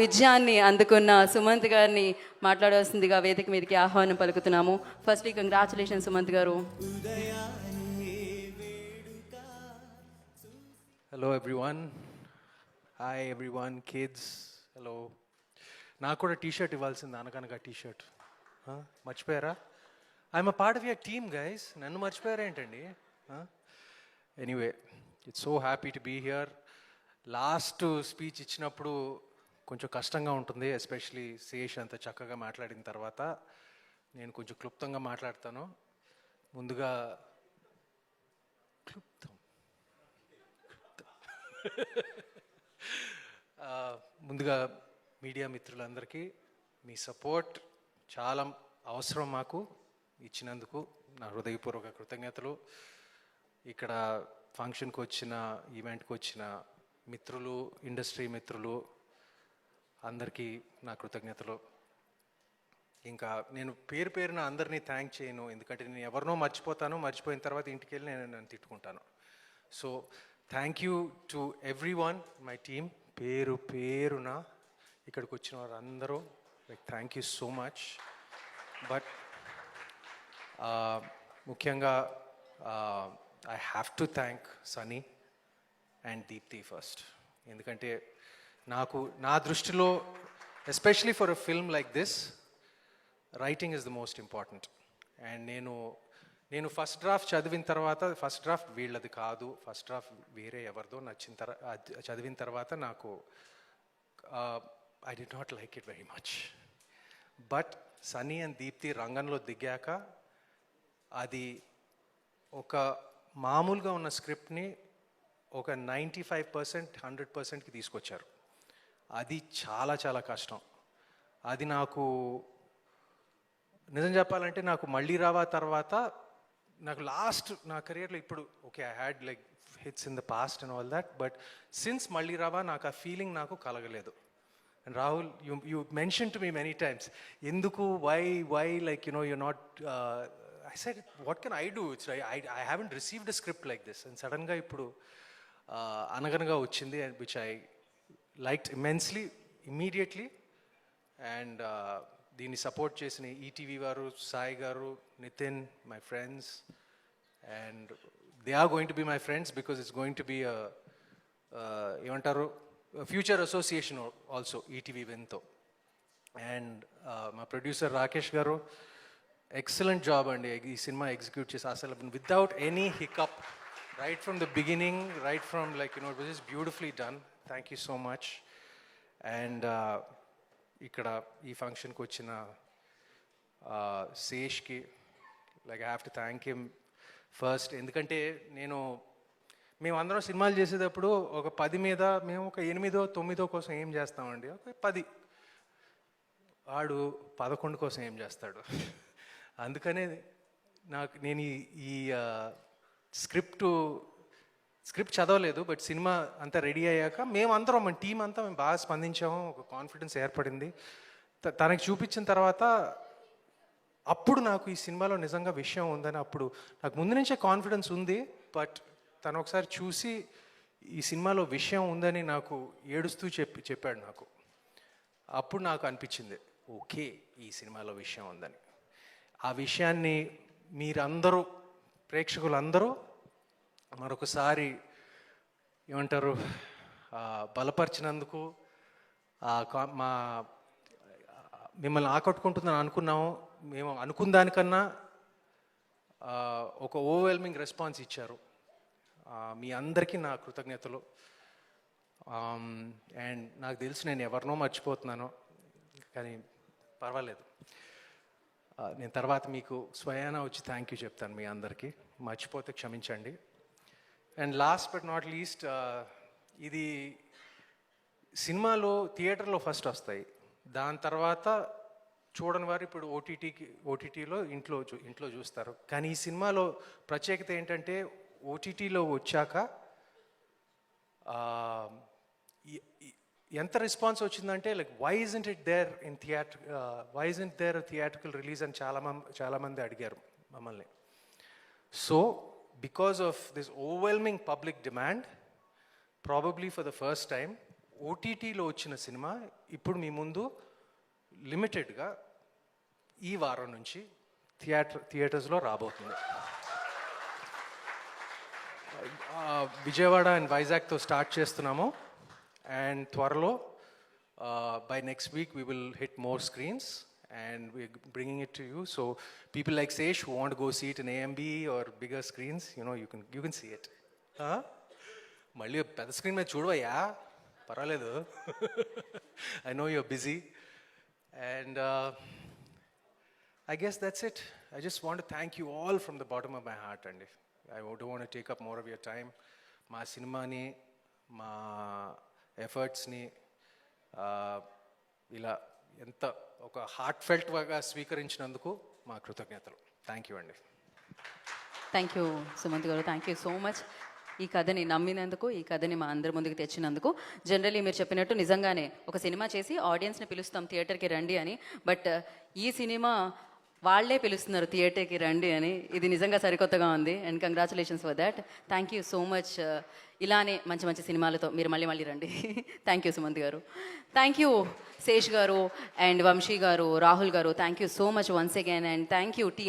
విజయాన్ని అందుకున్న సుమంత్ గారిని మాట్లాడవలసిందిగా వేదిక మీదకి ఆహ్వానం పలుకుతున్నాము. ఫస్ట్లీ కంగ్రాచులేషన్ సుమంత్ గారు. Hello everyone, hi everyone, kids hello. నాకు కూడా టీషర్ట్ ఇవ్వాల్సింది, అనగనగా టీషర్ట్ మర్చిపోయారా? I'm a part of your team guys, నన్ను మర్చిపోయారా ఏంటండి? Anyway, it's so happy to be here. Last speech ఇచ్చినప్పుడు కొంచెం కష్టంగా ఉంటుంది, ఎస్పెషలీ శేష్ అంత చక్కగా మాట్లాడిన తర్వాత. నేను కొంచెం క్లుప్తంగా మాట్లాడతాను. ముందుగా ముందుగా మీడియా మిత్రులందరికీ మీ సపోర్ట్ చాలా అవసరం, మాకు ఇచ్చినందుకు నా హృదయపూర్వక కృతజ్ఞతలు. ఇక్కడ ఫంక్షన్కి వచ్చిన, ఈవెంట్కి వచ్చిన మిత్రులు, ఇండస్ట్రీ మిత్రులు అందరికీ నా కృతజ్ఞతలు. ఇంకా నేను పేరు పేరున అందరినీ థ్యాంక్ చేయను, ఎందుకంటే నేను ఎవరినో మర్చిపోతాను, మర్చిపోయిన తర్వాత ఇంటికి వెళ్ళి నేను తిట్టుకుంటాను. So thank you to everyone, my team, పేరు పేరున ఇక్కడికి వచ్చిన వారు అందరూ, like thank you so much. But ముఖ్యంగా I have to thank Sunny and Deepti first. ఎందుకంటే నాకు, నా దృష్టిలో, especially for a film like this, writing is the most important. And నేను ఫస్ట్ డ్రాఫ్ట్ చదివిన తర్వాత, ఫస్ట్ డ్రాఫ్ట్ వీళ్ళది కాదు, ఫస్ట్ డ్రాఫ్ట్ వేరే ఎవరిదో నచ్చిన చదివిన తర్వాత నాకు I did not like it very much. But Sunny and Deepthi రంగంలో దిగాక అది ఒక మామూలుగా ఉన్న స్క్రిప్ట్ని ఒక 95% 100%కి తీసుకొచ్చారు. అది చాలా చాలా కష్టం. అది నాకు నిజం చెప్పాలంటే, నాకు మళ్ళీ రావా తర్వాత, నాకు లాస్ట్ నా కెరియర్లో ఇప్పుడు okay, I had like hits in the past and all that, but since మళ్ళీ రావా నాకు ఆ ఫీలింగ్ నాకు కలగలేదు. And Rahul, you mention to me many times, ఎందుకు, why like you're not, I said, what can I do? It's like, I haven't received a script like this. And సడన్గా ఇప్పుడు అనగనగా వచ్చింది, which I liked immensely, immediately. And దీన్ని support చేసిన ETV వారు, సాయి గారు, Nitin, my friends, and they are going to be my friends because it's going to be ఏమంటారు, future association also ETV విన్తో. అండ్ మా ప్రొడ్యూసర్ రాకేష్ గారు, ఎక్సలెంట్ జాబ్ అండి ఈ సినిమా ఎగ్జిక్యూట్ చేసి, అసలు without any hiccup, right from the beginning, right from like it was just beautifully done. Thank you so much. And ఇక్కడ ఈ ఫంక్షన్కి వచ్చిన శేష్కి, like I have to thank him first. ఎందుకంటే మేమందరం సినిమాలు చేసేటప్పుడు ఒక 10 మీద మేము ఒక 8, 9 కోసం ఏం చేస్తామండి, ఒక 10, వాడు 11 కోసం ఏం చేస్తాడు. అందుకనే నేను ఈ స్క్రిప్ట్ చదవలేదు, బట్ సినిమా అంతా రెడీ అయ్యాక మేమందరం, మన టీం అంతా మేము బాగా స్పందించాము, ఒక కాన్ఫిడెన్స్ ఏర్పడింది. తనకి చూపించిన తర్వాత అప్పుడు నాకు ఈ సినిమాలో నిజంగా విషయం ఉందని, అప్పుడు నాకు ముందు నుంచే కాన్ఫిడెన్స్ ఉంది, బట్ తను ఒకసారి చూసి ఈ సినిమాలో విషయం ఉందని నాకు ఏడుస్తూ చెప్పాడు నాకు. అప్పుడు నాకు అనిపించింది, ఓకే, ఈ సినిమాలో విషయం ఉందని. ఆ విషయాన్ని మీరందరూ, ప్రేక్షకులందరూ మరొకసారి ఏమంటారు, బలపరిచినందుకు, మా మిమ్మల్ని ఆకట్టుకుంటుందని అనుకున్నాము, మేము అనుకున్న దానికన్నా ఒక ఓవర్వెల్మింగ్ రెస్పాన్స్ ఇచ్చారు. మీ అందరికీ నా కృతజ్ఞతలు. అండ్ నాకు తెలుసు నేను ఎవరినో మర్చిపోతున్నాను, కానీ పర్వాలేదు, నేను తర్వాత మీకు స్వయానా వచ్చి థ్యాంక్ యూ చెప్తాను మీ అందరికీ, మర్చిపోతే క్షమించండి. And last but not least, ఇది సినిమాలో థియేటర్లో ఫస్ట్ వస్తాయి, దాని తర్వాత చూడని వారు ఇప్పుడు ఓటీటీలో ఇంట్లో చూస్తారు. కానీ ఈ సినిమాలో ప్రత్యేకత ఏంటంటే, ఓటీటీలో వచ్చాక ఎంత రెస్పాన్స్ వచ్చిందంటే, like why isn't it there in why isn't there theatrical release అని చాలామంది అడిగారు మమ్మల్ని. So because of this overwhelming public demand, probably for the first time, ఓటీటీలో వచ్చిన సినిమా ఇప్పుడు మీ ముందు లిమిటెడ్గా ఈ వారం నుంచి థియేటర్స్లో రాబోతుంది. విజయవాడ అండ్ వైజాగ్తో స్టార్ట్ చేస్తున్నాము, అండ్ త్వరలో by next week we will hit more screens and we're bringing it to you. So people like Sesh who want to go see it in AMB or bigger screens, you can see it. మళ్ళీ పెద్ద screen మీద చూడవయ్యా, పర్వాలేదు. I know you're busy, and I guess that's it. I just want to thank you all from the bottom of my heart, and I don't want to take up more of your time. మా సినిమాని, మా ఎఫర్ట్స్ని ఇలా ఎంత ఒక heart ఫెల్ట్గా స్వీకరించినందుకు మా కృతజ్ఞతలు. Thank you అండి. Thank you Sumanth గారు, థ్యాంక్ యూ సో మచ్. ఈ కథని నమ్మినందుకు, ఈ కథని మా అందరి ముందుకు తెచ్చినందుకు. జనరల్లీ మీరు చెప్పినట్టు నిజంగానే ఒక సినిమా చేసి ఆడియన్స్ని పిలుస్తాం థియేటర్కి రండి అని, బట్ ఈ సినిమా వాళ్ళే పిలుస్తున్నారు థియేటర్కి రండి అని. ఇది నిజంగా సరికొత్తగా ఉంది, and congratulations for that. Thank you so much. ఇలానే మంచి మంచి సినిమాలతో మీరు మళ్ళీ మళ్ళీ రండి. థ్యాంక్ యూ సుమంత్ గారు. థ్యాంక్ యూ శేష్ గారు అండ్ వంశీ గారు, రాహుల్ గారు. Thank you so much once again, and thank you team.